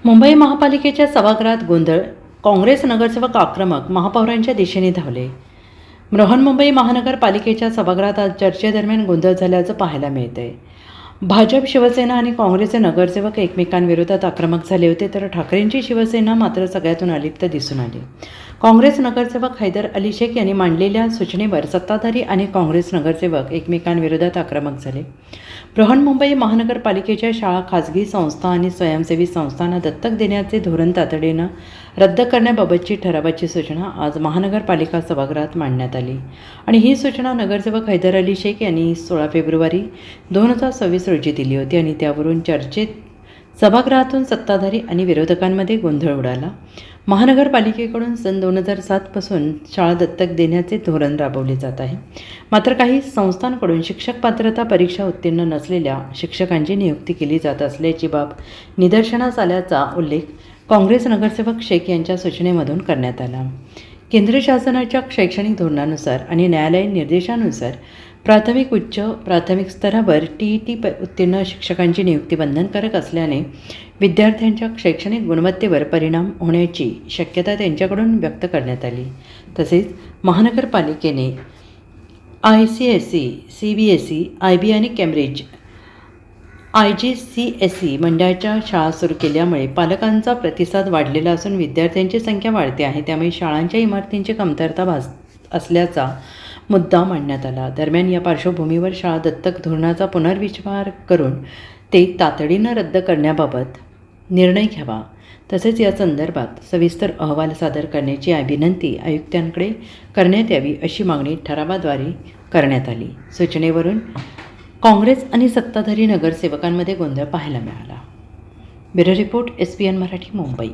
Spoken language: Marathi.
मुंबई महापालिकेच्या सभागृहात गोंधळ. काँग्रेस नगरसेवक आक्रमक महापौरांच्या दिशेने धावले. बृहन्मुंबई महानगरपालिकेच्या सभागृहात आज चर्चेदरम्यान गोंधळ झाल्याचं पाहायला मिळतंय. भाजप, शिवसेना आणि काँग्रेसचे नगरसेवक एकमेकांविरोधात आक्रमक झाले होते, तर ठाकरेंची शिवसेना मात्र सगळ्यातून अलिप्त दिसून आली. काँग्रेस नगरसेवक हैदर अली शेख यांनी मांडलेल्या सूचनेवर सत्ताधारी आणि काँग्रेस नगरसेवक एकमेकांविरोधात आक्रमक झाले. बृहन्मुंबई महानगरपालिकेच्या शाळा, खाजगी संस्था आणि स्वयंसेवी संस्थांना दत्तक देण्याचे धोरण तातडीनं रद्द करण्याबाबतची ठरावाची सूचना आज महानगरपालिका सभागृहात मांडण्यात आली आणि ही सूचना नगरसेवक हैदर अली शेख यांनी 16 फेब्रुवारी 2026 रोजी दिली होती आणि त्यावरून चर्चेत सभागृहातून सत्ताधारी आणि विरोधकांमध्ये गोंधळ उडाला. महानगरपालिकेकडून सन 2007 पासून शाळा दत्तक देण्याचे धोरण राबवले जात आहे. मात्र काही संस्थांकडून शिक्षक पात्रता परीक्षा उत्तीर्ण नसलेल्या शिक्षकांची नियुक्ती केली जात असल्याची बाब निदर्शनास आल्याचा उल्लेख काँग्रेस नगरसेवक शेख यांच्या सूचनेमधून करण्यात आला. केंद्र शासनाच्या शैक्षणिक धोरणानुसार आणि न्यायालयीन निर्देशानुसार प्राथमिक, उच्च प्राथमिक स्तरावर TET उत्तीर्ण शिक्षकांची नियुक्ती बंधनकारक असल्याने विद्यार्थ्यांच्या शैक्षणिक गुणवत्तेवर परिणाम होण्याची शक्यता त्यांच्याकडून व्यक्त करण्यात आली. तसेच महानगरपालिकेने ICSE, CBSE, IB आणि केम्ब्रिज IGCSE मंडळाच्या शाळा सुरू केल्यामुळे पालकांचा प्रतिसाद वाढलेला असून विद्यार्थ्यांची संख्या वाढते आहे. त्यामुळे शाळांच्या इमारतींची कमतरता असल्याचा मुद्दा मांडण्यात आला. दरम्यान या पार्श्वभूमीवर शाळा दत्तक धोरणाचा पुनर्विचार करून ते तातडीनं रद्द करण्याबाबत निर्णय घ्यावा. तसेच या संदर्भात सविस्तर अहवाल सादर करण्याची विनंती आयुक्तांकडे करण्यात यावी अशी मागणी ठरावाद्वारे करण्यात आली. सूचनेवरून काँग्रेस आणि सत्ताधारी नगरसेवकांमध्ये गोंधळ पाहायला मिळाला. Bureau report, SPN Marathi, Mumbai.